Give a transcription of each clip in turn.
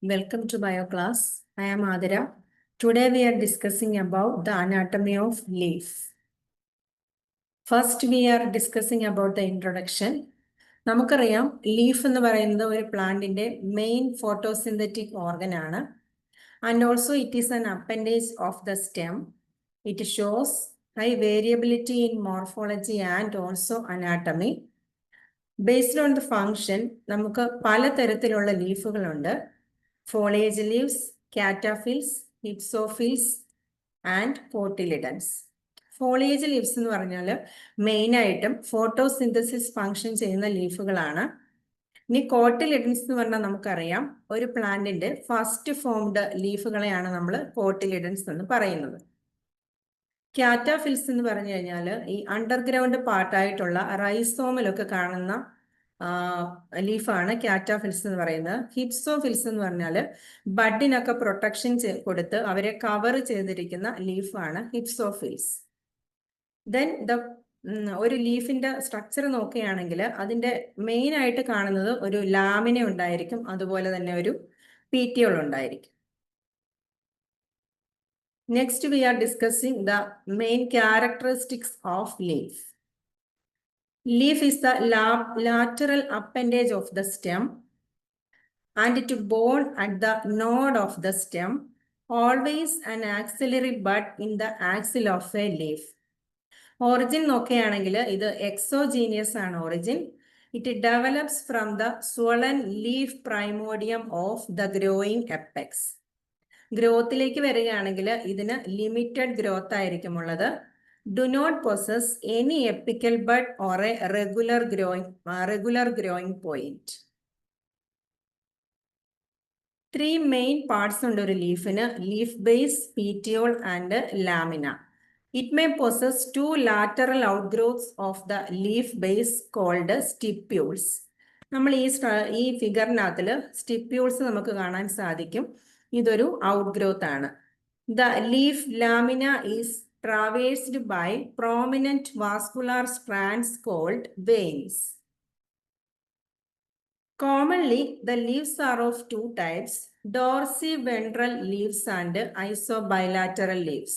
Welcome to bio class. I am Adira. Today we are discussing about the anatomy of leaf. First we are discussing about the introduction. നമുക്കറിയാം leaf എന്ന് പറയുന്നത് ഒരു പ്ലാന്റിന്റെ main photosynthetic organ ആണ്. And also it is an appendage of the stem. It shows high variability in morphology and also anatomy. Based on the function, നമുക്ക് പലതരത്തിലുള്ള ലീഫുകളുണ്ട്. Foliage leaves, cataphyls, hypsophils and cotyledons. Foliage leaves എന്ന് പറഞ്ഞാൽ main ആയിട്ടും photosynthesis function ചെയ്യുന്ന ലീഫുകളാണ്. ഇനി cotyledons എന്ന് പറഞ്ഞാൽ നമുക്കറിയാം ഒരു പ്ലാന്റിന്റെ ഫസ്റ്റ് ഫോംഡ് ലീഫുകളെയാണ് നമ്മൾ കോട്ടിലിഡൻസ് എന്ന് പറയുന്നത്. കാറ്റാഫിൽസ് എന്ന് പറഞ്ഞു കഴിഞ്ഞാൽ ഈ അണ്ടർഗ്രൗണ്ട് പാർട്ടായിട്ടുള്ള റൈസോമിലൊക്കെ കാണുന്ന ലീഫാണ് കാറ്റാഫിൽസ് എന്ന് പറയുന്നത്. ഹിപ്സോഫിൽസ് എന്ന് പറഞ്ഞാൽ ബഡിനൊക്കെ പ്രൊട്ടക്ഷൻ കൊടുത്ത് അവരെ കവർ ചെയ്തിരിക്കുന്ന ലീഫാണ് ഹിപ്സോഫിൽസ്. ദെൻ ഒരു ലീഫിന്റെ സ്ട്രക്ചർ നോക്കുകയാണെങ്കിൽ അതിന്റെ മെയിൻ ആയിട്ട് കാണുന്നത് ഒരു ലാമിന ഉണ്ടായിരിക്കും, അതുപോലെ തന്നെ ഒരു പീറ്റിയോൾ ഉണ്ടായിരിക്കും. Next we are discussing the main characteristics of leaf. Leaf is the lateral appendage of the stem and it borne at the node of the stem, always an axillary bud in the axil of a leaf. Origin നോക്കുകയാണെങ്കിൽ ഇത് exogenous ആണ് origin. It develops from the swollen leaf primordium of the growing apex. ഗ്രോത്തിലേക്ക് വരികയാണെങ്കിൽ ഇതിന് limited growth ആയിരിക്കും ഉള്ളത്. Do not possess any apical bud or a regular growing point. 3 main parts ഉണ്ട് ഒരു ലീഫിന്: leaf base, petiole and lamina. It may possess 2 lateral outgrowths of the leaf base called stipules. നമ്മൾ ഈ ഫിഗറിനകത്തിൽ stipules നമുക്ക് കാണാൻ സാധിക്കും. ഇതൊരു ഔട്ട്ഗ്രോത്ത് ആണ്. The leaf lamina is traversed by prominent vascular strands called veins. Commonly, the leaves are of 2 types: dorsiventral leaves and isobilateral leaves.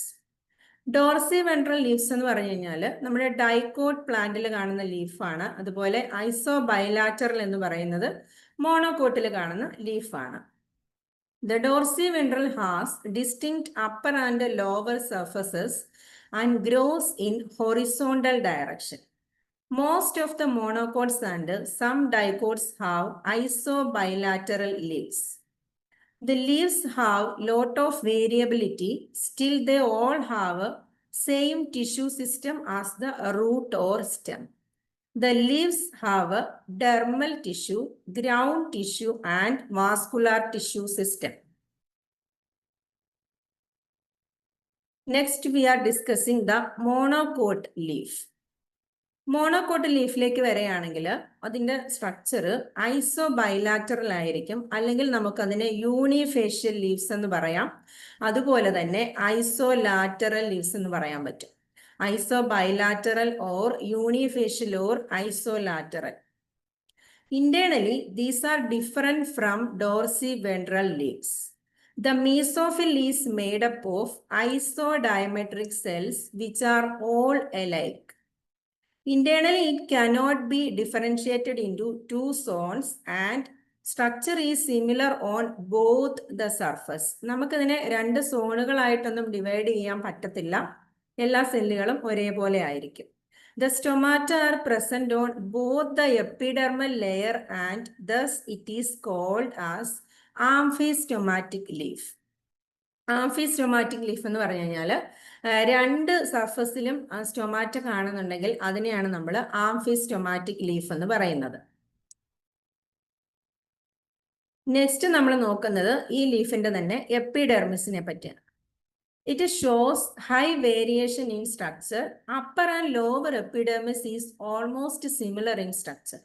Dorsiventral leaves എന്ന് പറഞ്ഞു കഴിഞ്ഞാൽ നമ്മുടെ ഡൈക്കോട്ട് പ്ലാന്റിൽ കാണുന്ന ലീഫാണ്. അതുപോലെ ഐസോബൈലാറ്ററൽ എന്ന് പറയുന്നത് മോണോകോട്ടിൽ കാണുന്ന ലീഫാണ്. The dorsiventral has distinct upper and lower surfaces and grows in horizontal direction. Most of the monocots and some dicots have isobilateral leaves. The leaves have lot of variability, still they all have same tissue system as the root or stem. The leaves have a dermal tissue, ground tissue and vascular tissue system. Next we are discussing the monocot leaf. Monocot ലീഫിലേക്ക് വരികയാണെങ്കിൽ അതിൻ്റെ structure ഐസോബൈലാറ്ററൽ ആയിരിക്കും, അല്ലെങ്കിൽ നമുക്കതിനെ യൂണിഫേഷ്യൽ leaves എന്ന് പറയാം. അതുപോലെ തന്നെ ഐസോലാറ്ററൽ ലീവ്സ് എന്ന് പറയാൻ പറ്റും. Isobilateral or unifacial or isolateral. Internally, these are different from dorsiventral leaves. The mesophyll is made up of isodiametric cells which are all alike. Internally, it cannot be differentiated into 2 zones and structure is similar on both the surface. നമുക്കിതിനെ 2 സോണുകളായിട്ടൊന്നും divide ചെയ്യാൻ പറ്റത്തില്ല. എല്ലാ സെല്ലുകളും ഒരേപോലെ ആയിരിക്കും. The stomata are present on both the epidermal layer and thus it is called as amphistomatic leaf. Amphistomatic leaf എന്ന് പറഞ്ഞു കഴിഞ്ഞാൽ 2 സർഫസിലും സ്റ്റൊമാറ്റ കാണുന്നുണ്ടെങ്കിൽ അതിനെയാണ് നമ്മൾ ആംഫിസ്റ്റൊമാറ്റിക് ലീഫ് എന്ന് പറയുന്നത്. നെക്സ്റ്റ് നമ്മൾ നോക്കുന്നത് ഈ ലീഫിന്റെ തന്നെ എപ്പിഡെർമിസിനെ പറ്റിയാണ്. It shows high variation in structure. Upper and lower epidermis is almost similar in structure.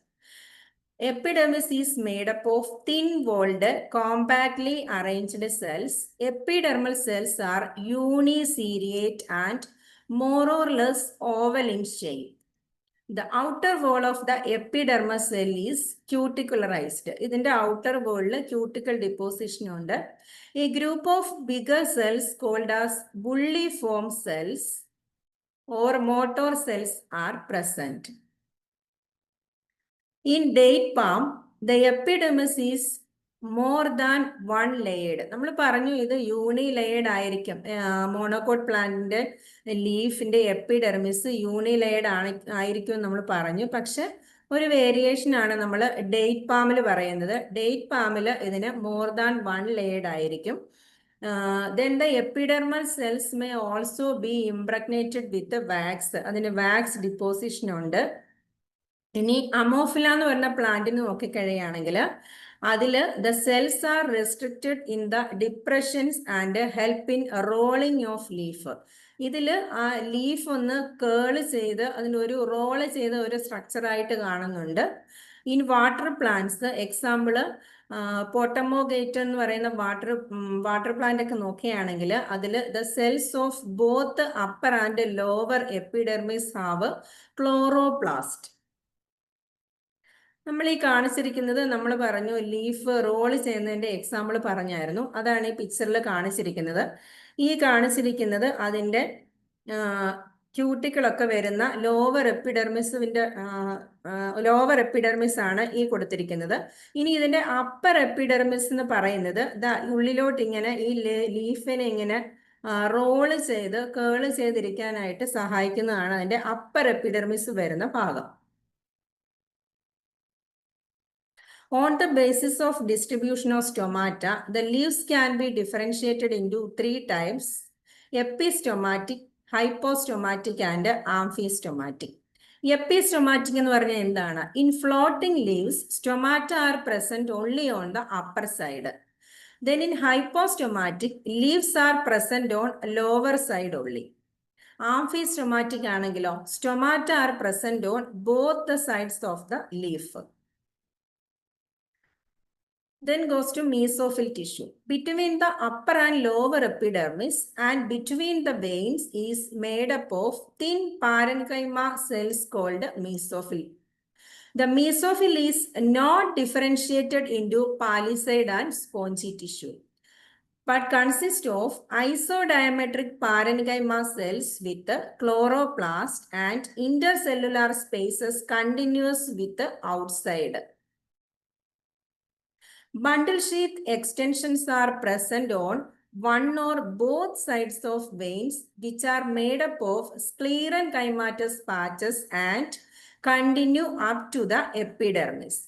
Epidermis is made up of thin-walled, compactly arranged cells. Epidermal cells are uniseriate and more or less oval in shape. The outer wall of the epidermis cell is cuticularized. ഇതിന്റെ outer wall cuticle deposition ഉണ്ട്. A group of bigger cells called as bulliform cells or motor cells are present. In date palm, the epidermis is more than one layered. നമ്മൾ പറഞ്ഞു ഇത് യൂണി layered ആയിരിക്കും. Monocot പ്ലാന്റിന്റെ ലീഫിന്റെ epidermis യൂണി layered ആയിരിക്കും നമ്മൾ പറഞ്ഞു. പക്ഷെ ഒരു വേരിയേഷൻ ആണ് നമ്മൾ ഡേറ്റ് പാമിൽ പറയുന്നത്. ഡേറ്റ് പാമിൽ ഇതിന് മോർ ദാൻ വൺ ലെയർഡ് ആയിരിക്കും. Then the epidermal cells may also be impregnated with the wax. അതിന് വാക്സ് ഡിപ്പോസിഷൻ ഉണ്ട്. ഇനി അമോഫില എന്ന് പറഞ്ഞ പ്ലാന്റിന് നോക്കിക്കഴിയുകയാണെങ്കിൽ അതില് the cells are restricted in the depressions and help in rolling of leaf. ഇതില് ആ ലീഫ് ഒന്ന് കേള് ചെയ്ത് അതിൻ്റെ ഒരു റോള് ചെയ്ത ഒരു സ്ട്രക്ചറായിട്ട് കാണുന്നുണ്ട്. ഇൻ വാട്ടർ പ്ലാന്റ്സ് എക്സാമ്പിള് പോട്ടമോഗേറ്റ് എന്ന് പറയുന്ന വാട്ടർ പ്ലാന്റ് ഒക്കെ നോക്കുകയാണെങ്കിൽ അതിൽ the cells of both upper and lower epidermis have chloroplast. നമ്മൾ ഈ കാണിച്ചിരിക്കുന്നത് നമ്മൾ പറഞ്ഞു ലീഫ് റോൾ ചെയ്യുന്നതിന്റെ എക്സാമ്പിൾ പറഞ്ഞായിരുന്നു. അതാണ് ഈ പിക്ചറിൽ കാണിച്ചിരിക്കുന്നത്. ഈ കാണിച്ചിരിക്കുന്നത് അതിൻ്റെ ക്യൂട്ടിക്കിളൊക്കെ വരുന്ന ലോവർ എപ്പിഡെർമിസ് ആണ് ഈ കൊടുത്തിരിക്കുന്നത്. ഇനി ഇതിന്റെ അപ്പർ എപ്പിഡെർമിസ് എന്ന് പറയുന്നത് ഉള്ളിലോട്ട് ഇങ്ങനെ ഈ ലീഫിനെ ഇങ്ങനെ റോള് ചെയ്ത് കേള് ചെയ്തിരിക്കാനായിട്ട് സഹായിക്കുന്നതാണ് അതിന്റെ അപ്പർ എപ്പിഡെർമിസ് വരുന്ന ഭാഗം. On the basis of distribution of stomata, the leaves can be differentiated into three types: epistomatic, hypostomatic and amphistomatic. Epistomatic എന്ന് പറഞ്ഞാൽ എന്താണ്? In floating leaves, stomata are present only on the upper side. Then in hypostomatic, leaves are present on lower side only. Amphistomatic ആണെങ്കിലോ stomata are present on both the sides of the leaf. Then goes to mesophil tissue. Between the upper and lower epidermis and between the veins is made up of thin parenchyma cells called mesophil. The mesophil is not differentiated into palisade and spongy tissue, but consists of isodiametric parenchyma cells with the chloroplast and intercellular spaces continuous with the outside. Bundle sheath extensions are present on one or both sides of veins which are made up of sclerenchymatous patches and continue up to the epidermis.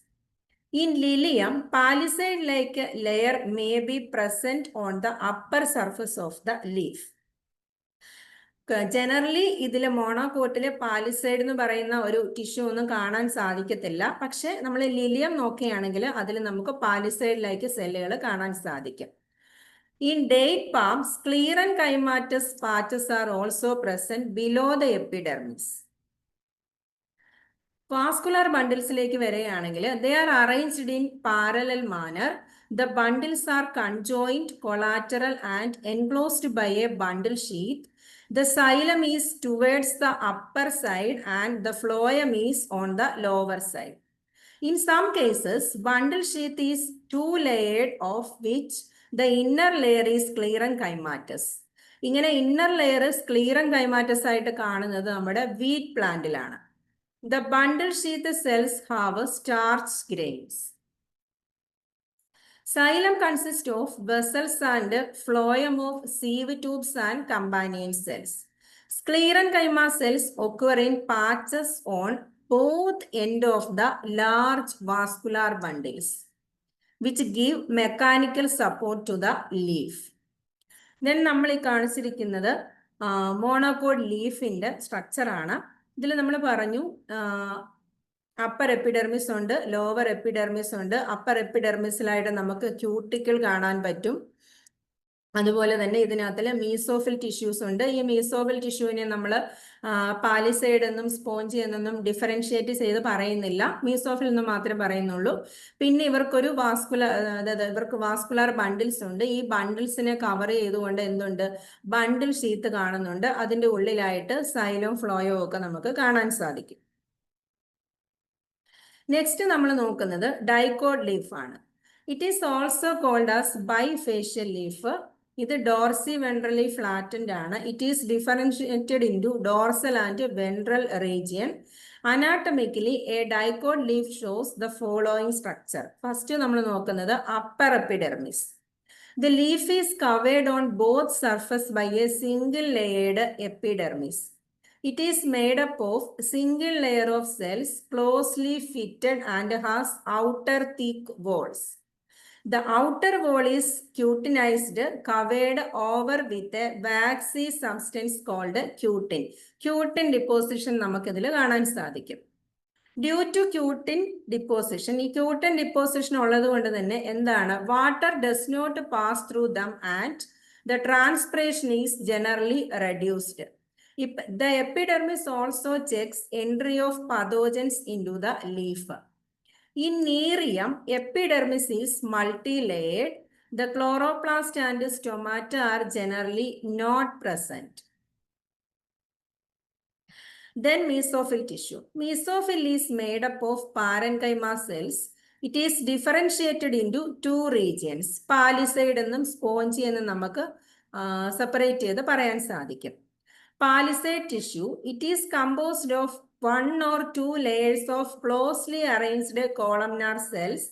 In lilium, palisade-like layer may be present on the upper surface of the leaf. Generally ഇതിൽ മോണോകോട്ടില് palisade എന്ന് പറയുന്ന ഒരു tissue ഒന്നും കാണാൻ സാധിക്കത്തില്ല. പക്ഷെ നമ്മൾ Lilium നോക്കുകയാണെങ്കിൽ അതിൽ നമുക്ക് പാലിസൈഡിലേക്ക് സെല്ലുകൾ കാണാൻ സാധിക്കും. In date palm, sclerenchymatous patches are also present below the epidermis. Vascular ബണ്ടിൽസിലേക്ക് വരികയാണെങ്കിൽ they are arranged in parallel manner. The bundles are conjoined, collateral and enclosed by a bundle sheath. The xylem is towards the upper side and the phloem is on the lower side. In some cases, bundle sheath is two-layered, of which the inner layer is sclerenchymatous. ഇങ്ങനെ inner layer സ്ക്ലീറൻകൈമാറ്റസ് ആയിട്ട് കാണുന്നത് നമ്മുടെ wheat പ്ലാന്റിലാണ്. The bundle sheath cells have starch grains. Xylem consists of vessels and phloem of sieve tubes and companion cells. Sclerenchyma cells occur in patches on both ends of the large vascular bundles, which give mechanical support to the leaf. Then നമ്മൾ ഈ കാണിച്ചിരിക്കുന്നത് monocot ലീഫിന്റെ structure ആണ്. ഇതിൽ നമ്മൾ പറഞ്ഞു upper epidermis ഉണ്ട്, lower epidermis ഉണ്ട്. Upper എപ്പിഡെർമിസിലായിട്ട് നമുക്ക് ക്യൂട്ടിക്കിൾ കാണാൻ പറ്റും. അതുപോലെ തന്നെ ഇതിനകത്തിൽ മീസോഫിൽ ടിഷ്യൂസ് ഉണ്ട്. ഈ മീസോഫിൽ ടിഷ്യൂവിനെ നമ്മൾ പാലിസൈഡ് എന്നും സ്പോഞ്ചി എന്നൊന്നും ഡിഫറൻഷിയേറ്റ് ചെയ്ത് പറയുന്നില്ല. മീസോഫിൽ എന്ന് മാത്രമേ പറയുന്നുള്ളൂ. പിന്നെ ഇവർക്കൊരു ഇവർക്ക് വാസ്കുലർ ബണ്ടിൽസ് ഉണ്ട്. ഈ ബണ്ടിൽസിനെ കവർ ചെയ്തുകൊണ്ട് എന്തുണ്ട്, ബണ്ടിൽ ഷീത്ത് കാണുന്നുണ്ട്. അതിൻ്റെ ഉള്ളിലായിട്ട് സൈലവും ഫ്ലോയും ഒക്കെ നമുക്ക് കാണാൻ സാധിക്കും. നെക്സ്റ്റ് നമ്മൾ നോക്കുന്നത് ഡൈക്കോട്ട് ലീഫ് ആണ്. It is also called as bifacial leaf. ഇത് ഡോർസി വെൻട്രലി ഫ്ലാറ്റൻഡ് ആണ്. It is differentiated into dorsal and ventral region. Anatomically a dicot leaf shows the following structure. First നമ്മൾ നോക്കുന്നത് upper epidermis. The leaf is covered on both surfaces by a single layered epidermis. It is made up of single layer of cells closely fitted and has outer thick walls. The outer wall is cutinized, covered over with a waxy substance called cutin. Cutin deposition നമുക്ക് ഇതിൽ കാണാൻ സാധിക്കും. Due to cutin deposition, ഈ cutin deposition ഉള്ളത് കൊണ്ട് തന്നെ എന്താണ്, water does not pass through them and the transpiration is generally reduced. The epidermis also checks entry of pathogens into the leaf. In nerium epidermis is multi layered. The chloroplast and stomata are generally not present. Then mesophil tissue. Mesophil is made up of parenchyma cells. It is differentiated into two regions. Palisade എന്നും spongy എന്നും നമുക്ക് separate ചെയ്ത് പറയാൻ സാധിക്കും. Palisade tissue, it is composed of 1 or 2 layers of closely arranged columnar cells.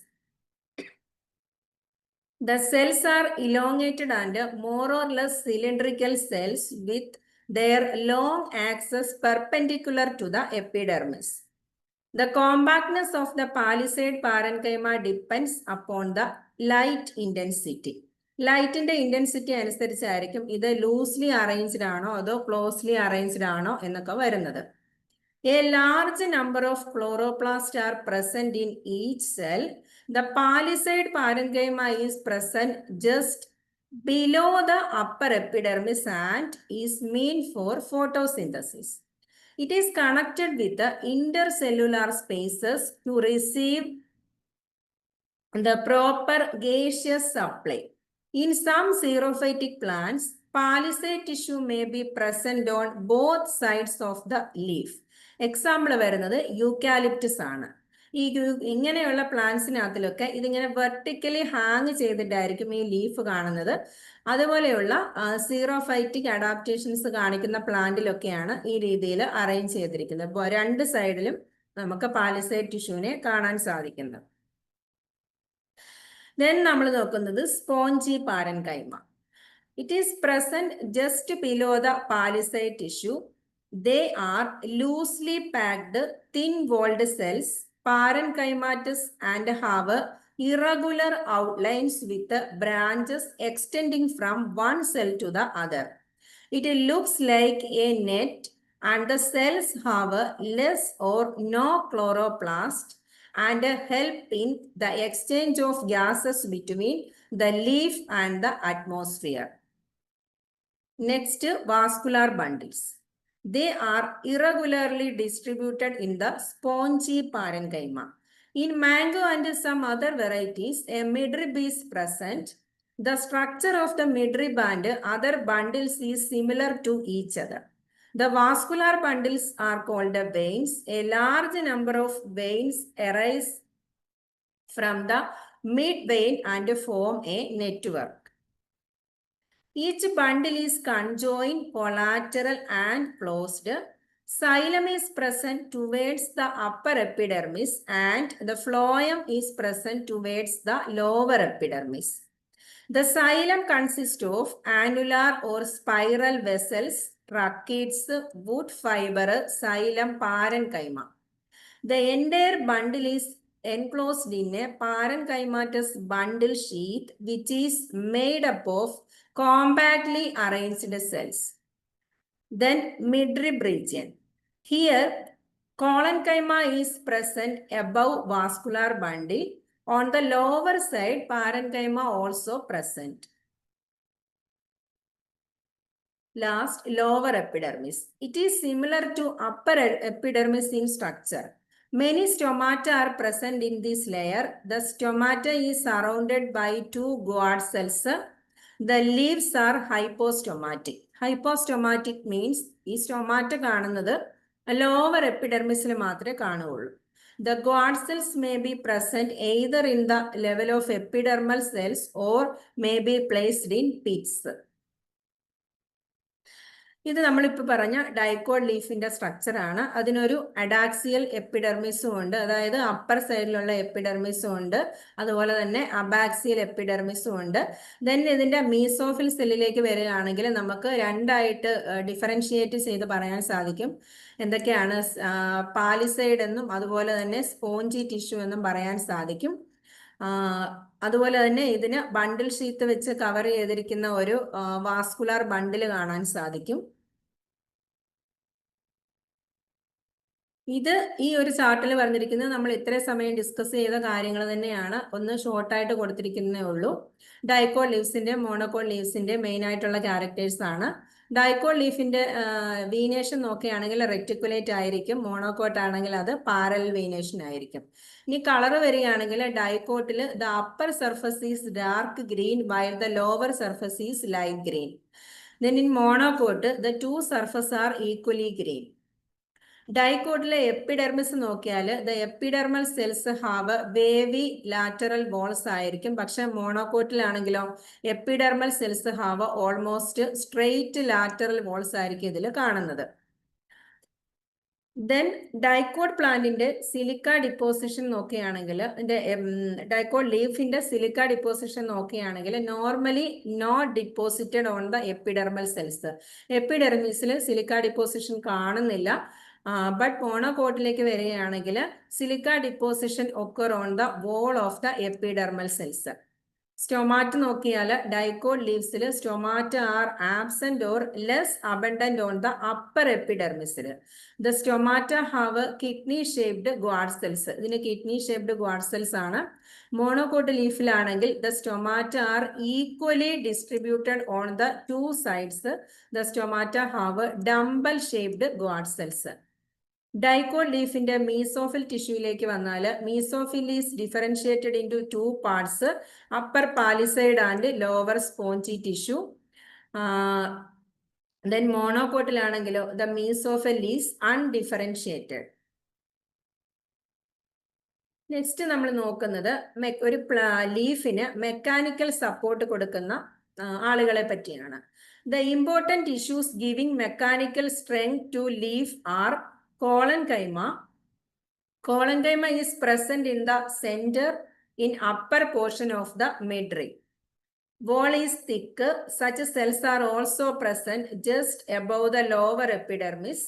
The cells are elongated and more or less cylindrical cells with their long axis perpendicular to the epidermis. The compactness of the palisade parenchyma depends upon the light intensity. ലൈറ്റിന്റെ intensity അനുസരിച്ചായിരിക്കും ഇത് loosely arranged ആണോ അതോ closely arranged ആണോ എന്നൊക്കെ വരുന്നത്. A large number of chloroplasts are present in each cell. The palisade parenchyma is present just below the upper epidermis and is meant for photosynthesis. It is connected with the intercellular spaces to receive the proper gaseous supply. In some xerophytic plants, palisade tissue may be present on both sides of the leaf. Example വരുന്നത് eucalyptus ആണ്. ഈ ഇങ്ങനെയുള്ള പ്ലാന്റ്സിനകത്തിലൊക്കെ ഇതിങ്ങനെ vertically hang ചെയ്തിട്ടായിരിക്കും ഈ leaf കാണുന്നത്. അതുപോലെയുള്ള സീറോഫൈറ്റിക് adaptations കാണിക്കുന്ന പ്ലാന്റിലൊക്കെയാണ് ഈ രീതിയിൽ അറേഞ്ച് ചെയ്തിരിക്കുന്നത്. അപ്പോൾ രണ്ട് സൈഡിലും നമുക്ക് പാലിസൈഡ് ടിഷ്യൂവിനെ കാണാൻ സാധിക്കുന്നത്. ദെൻ നമ്മൾ നോക്കുന്നത് spongy parenchyma. It is present just below the palisade tissue. They are loosely packed, thin-walled cells, parenchymatous, and have irregular outlines with branches extending from one cell to the other. It looks like a net, and the cells have less or no chloroplast and help in the exchange of gases between the leaf and the atmosphere. Next, vascular bundles. They are irregularly distributed in the spongy parenchyma. In mango and some other varieties, a midrib is present. The structure of the midrib and other bundles is similar to each other. The vascular bundles are called veins. A large number of veins arise from the midvein and form a network. Each bundle is conjoined, collateral, and closed. Xylem is present towards the upper epidermis, and the phloem is present towards the lower epidermis. The xylem consists of annular or spiral vessels, tracheids, wood fiber, xylem, parenchyma. The entire bundle is enclosed in a parenchymatous bundle sheath, which is made up of compactly arranged cells. Then midrib region. Here, collenchyma is present above vascular bundle. On the lower side, parenchyma also present. Last, lower epidermis. It is similar to upper epidermis in structure. Many stomata are present in this layer. The stomata is surrounded by 2 guard cells. The leaves are hypostomatic. Hypostomatic means ഈ stomata കാണുന്നത് lower എപ്പിഡെർമിസിൽ മാത്രമേ കാണുകയുള്ളൂ. The guard cells may be present either in the level of epidermal cells or may be placed in pits. ഇത് നമ്മളിപ്പോൾ പറഞ്ഞ dicot ലീഫിന്റെ structure ആണ്. അതിനൊരു അഡാക്സിയൽ എപ്പിഡെർമിസും ഉണ്ട്, അതായത് അപ്പർ സൈഡിലുള്ള എപ്പിഡെർമിസും ഉണ്ട്, അതുപോലെ തന്നെ അബാക്സിയൽ എപ്പിഡെർമിസും ഉണ്ട്. ദെൻ ഇതിന്റെ മീസോഫിൽ സെല്ലിലേക്ക് വരികയാണെങ്കിൽ നമുക്ക് രണ്ടായിട്ട് ഡിഫറൻഷിയേറ്റ് ചെയ്ത് പറയാൻ സാധിക്കും. എന്തൊക്കെയാണ്? പാലിസൈഡ് എന്നും അതുപോലെ തന്നെ സ്പോഞ്ചി ടിഷ്യൂ എന്നും പറയാൻ സാധിക്കും. അതുപോലെ തന്നെ ഇതിന് ബണ്ടിൽ ഷീറ്റ് വെച്ച് കവർ ചെയ്തിരിക്കുന്ന ഒരു വാസ്കുലാർ ബണ്ടിൽ കാണാൻ സാധിക്കും. ഇത് ഈ ഒരു ചാർട്ടിൽ പറഞ്ഞിരിക്കുന്നത് നമ്മൾ ഇത്രയും സമയം ഡിസ്കസ് ചെയ്ത കാര്യങ്ങൾ തന്നെയാണ്, ഒന്ന് ഷോർട്ടായിട്ട് കൊടുത്തിരിക്കുന്നേ ഉള്ളൂ. ഡൈക്കോട്ട് ലീവ്സിന്റെ മോണോക്കോട്ട് ലീവ്സിന്റെ മെയിൻ ആയിട്ടുള്ള ക്യാരക്ടേഴ്സ് ആണ്. ഡൈക്കോട്ട് ലീഫിന്റെ വീനേഷൻ നോക്കുകയാണെങ്കിൽ റെറ്റിക്കുലേറ്റ് ആയിരിക്കും, മോണോക്കോട്ട് ആണെങ്കിൽ അത് പാരലൽ വീനേഷൻ ആയിരിക്കും. ഇനി കളർ വരികയാണെങ്കിൽ ഡൈക്കോട്ടിൽ the upper surface is dark green while the lower surface is light green. Then in monocot the two surface are equally green. ഡൈക്കോട്ടിലെ എപ്പിഡെർമിസ് നോക്കിയാൽ the epidermal cells have wavy lateral walls ആയിരിക്കും, പക്ഷെ മോണോക്കോട്ടിലാണെങ്കിലോ epidermal cells have almost straight lateral walls ആയിരിക്കും ഇതിൽ കാണുന്നത്. Then dicot പ്ലാന്റിന്റെ silica deposition നോക്കുകയാണെങ്കിൽ ഡൈക്കോട്ട് ലീഫിന്റെ സിലിക്ക ഡിപ്പോസിഷൻ നോക്കുകയാണെങ്കിൽ normally not deposited on the epidermal cells. എപ്പിഡെർമിസിൽ സിലിക്ക ഡിപ്പോസിഷൻ കാണുന്നില്ല. ബട്ട് മോണോക്കോട്ടിലേക്ക് വരികയാണെങ്കിൽ silica deposition occur on the wall of the epidermal cells. Stomata നോക്കിയാൽ ഡൈക്കോട്ട് ലീവ്സിൽ stomata are absent or less abundant on the upper എപ്പിഡെർമിസിൽ. The stomata have kidney shaped guard cells. ഇതിന് kidney shaped guard cells ആണ്. Monocot ലീഫിലാണെങ്കിൽ the stomata are equally distributed on the two sides. The stomata have dumbbell shaped guard cells. Dicot ലീഫിന്റെ mesophyll ടിഷ്യൂയിലേക്ക് വന്നാൽ mesophyll is differentiated into two parts, upper palisade and lower spongy tissue. Then മോണോക്കോട്ടിലാണെങ്കിലോ the mesophyll is undifferentiated. Next നമ്മൾ നോക്കുന്നത് ഒരു ലീഫിന് mechanical support കൊടുക്കുന്ന ആളുകളെ പറ്റിയാണ്. The important tissues giving mechanical strength to leaf are collenchyma. Collenchyma is present in the center in upper portion of the midrib. Wall is thick. Such cells are also present just above the lower epidermis.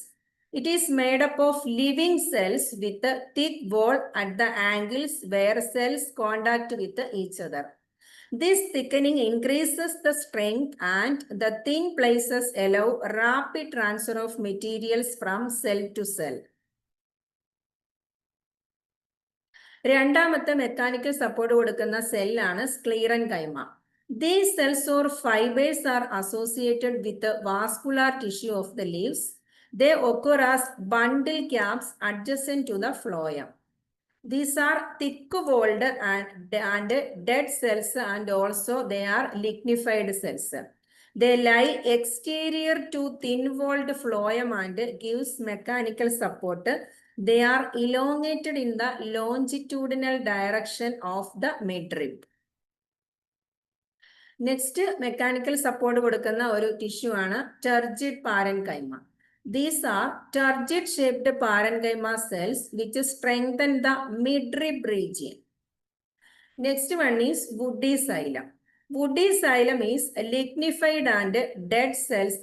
It is made up of living cells with a thick wall at the angles where cells contact with each other. This thickening increases the strength and the thin places allow rapid transfer of materials from cell to cell. രണ്ടാമത്തെ mechanical support കൊടുക്കുന്ന സെല്ലാണ് സ്ക്ലീറൻകൈമ. These cells or fibers are associated with the vascular tissue of the leaves. They occur as bundle caps adjacent to the phloem. These are thick-walled and dead cells, and also they are lignified cells. They lie exterior to thin-walled phloem and gives mechanical support. They are elongated in the longitudinal direction of the midrib. Next, mechanical support കൊടുക്കുന്ന ഒരു tissue ആണ് turgid parenchyma. These are turgid-shaped parenchyma cells which strengthen the midrib region. Next one is woody xylem. Woody xylem is lignified and dead cells.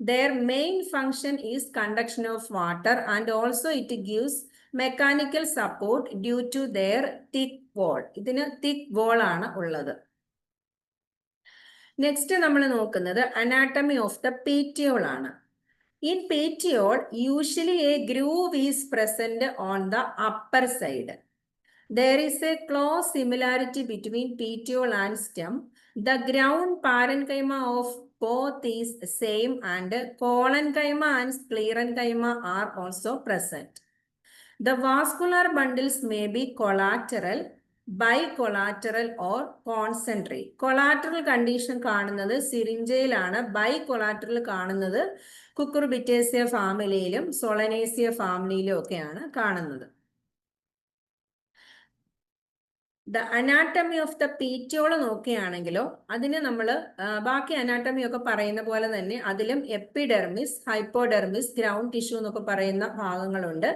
Their main function is conduction of water and also it gives mechanical support due to their thick wall. ഇതിന് thick wall ആണ് ഉള്ളത്. Next നമ്മൾ നോക്കുന്നത് anatomy of the petiole ആണ്. In petiole, usually a groove is present on the upper side. There is a close similarity between petiole and stem. The ground parenchyma of both is same and collenchyma and sclerenchyma are also present. The vascular bundles may be collateral, bicollateral or concentric. Collateral condition കാണുന്നത് സിറിഞ്ചയിലാണ്, ബൈകൊളാറ്ററൽ കാണുന്നത് കുക്കുർബിറ്റേസിയ ഫാമിലിയിലും Solanaceae ഫാമിലിയിലും ഒക്കെയാണ് കാണുന്നത്. The anatomy of the പീറ്റിയോൾ നോക്കുകയാണെങ്കിലോ അതിന് നമ്മൾ ബാക്കി anatomy ഒക്കെ പറയുന്ന പോലെ തന്നെ അതിലും എപ്പിഡെർമിസ്, ഹൈപ്പോഡെർമിസ്, ഗ്രൗണ്ട് ടിഷ്യൂ എന്നൊക്കെ പറയുന്ന ഭാഗങ്ങളുണ്ട്.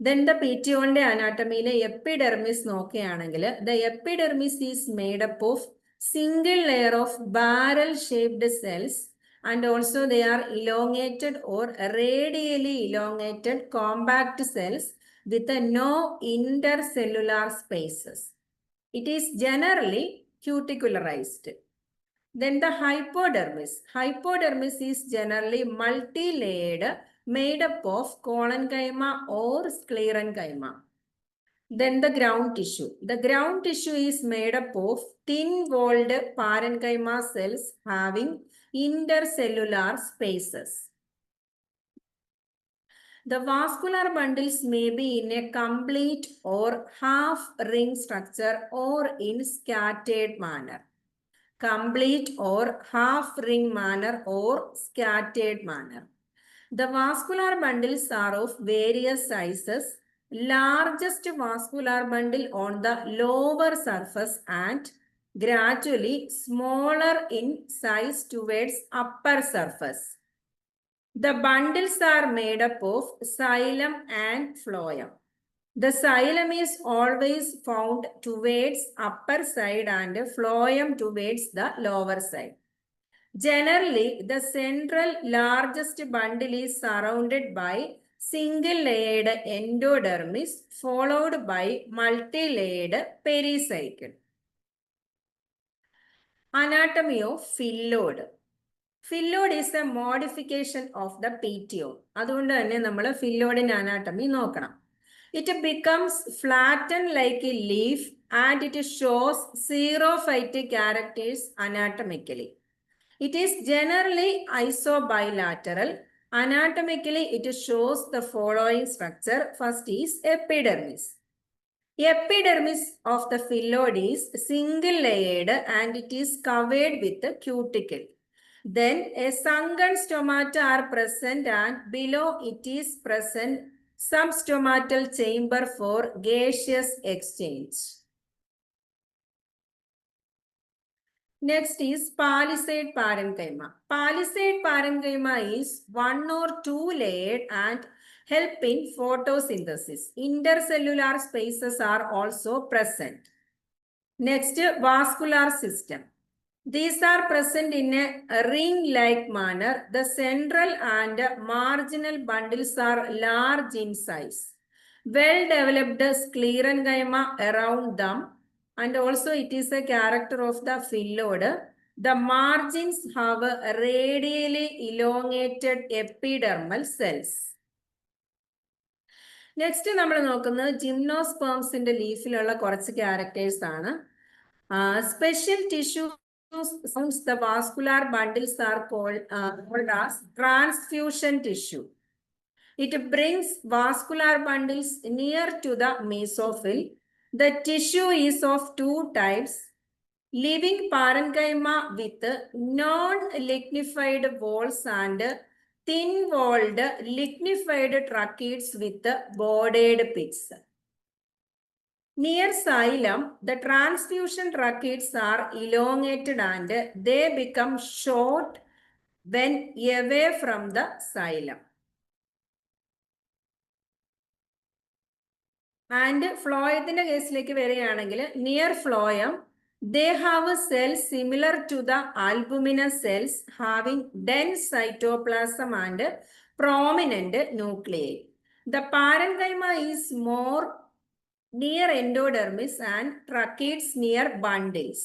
ദെൻ ദ പീറ്റിയോളിന്റെ അനാട്ടമിയിലെ എപ്പിഡെർമിസ് നോക്കുകയാണെങ്കിൽ the epidermis is made up of single layer of barrel shaped cells and also they are elongated or radially elongated compact cells with no intercellular spaces. It is generally cuticularized. Then the hypodermis. Hypodermis is generally multi-layered, made up of collenchyma or sclerenchyma. Then the ground tissue. The ground tissue is made up of thin-walled parenchyma cells having intercellular spaces. The vascular bundles may be in a complete or half ring structure or in scattered manner. Complete or half ring manner or scattered manner. The vascular bundles are of various sizes. Largest vascular bundle on the lower surface and gradually smaller in size towards upper surface. The bundles are made up of xylem and phloem. The xylem is always found towards upper side and phloem towards the lower side. Generally, the central largest bundle is surrounded by single-layered endodermis followed by multi-layered pericycle. Anatomy of phylloid. Phylloid is a modification of the petiole. അതുകൊണ്ട് തന്നെ നമ്മൾ phylloidന്റെ anatomy നോക്കണം. It becomes flattened like a leaf and it shows xerophytic characters anatomically. It is generally isobilateral. Anatomically, it shows the following structure. First is epidermis. Epidermis of the phylloid is single layered and it is covered with a cuticle. Then a sunken stomata are present and below it is present substomatal chamber for gaseous exchange. Next is palisade parenchyma. Palisade parenchyma is 1 or 2 layered and help in photosynthesis. Intercellular spaces are also present. Next, vascular system. These are present in a ring-like manner. The central and marginal bundles are large in size. Well-developed sclerenchyma around them, and also it is a character of the phylloid. The margins have radially elongated epidermal cells. Next നമ്മൾ നോക്കുന്നത് ജിംനോസ്പേംസിന്റെ ലീഫിലുള്ള കുറച്ച് characters ആണ്. Special tissue the vascular bundles are called as transfusion tissue. It brings vascular bundles near to the mesophyll. The tissue is of two types: living parenchyma with non-lignified walls and thin-walled lignified tracheids with bordered pits. Near xylem, the transfusion tracheids are elongated and they become short when away from the xylem. And phloem കേസിലേക്ക് വരികയാണെങ്കിൽ near phloem, they have cells similar to the albuminous cells having dense cytoplasm and prominent nuclei. The parenchyma is more near endodermis and tracheids near bundles.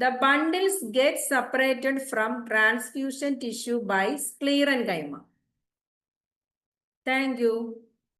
The bundles get separated from transfusion tissue by sclerenchyma. Thank you.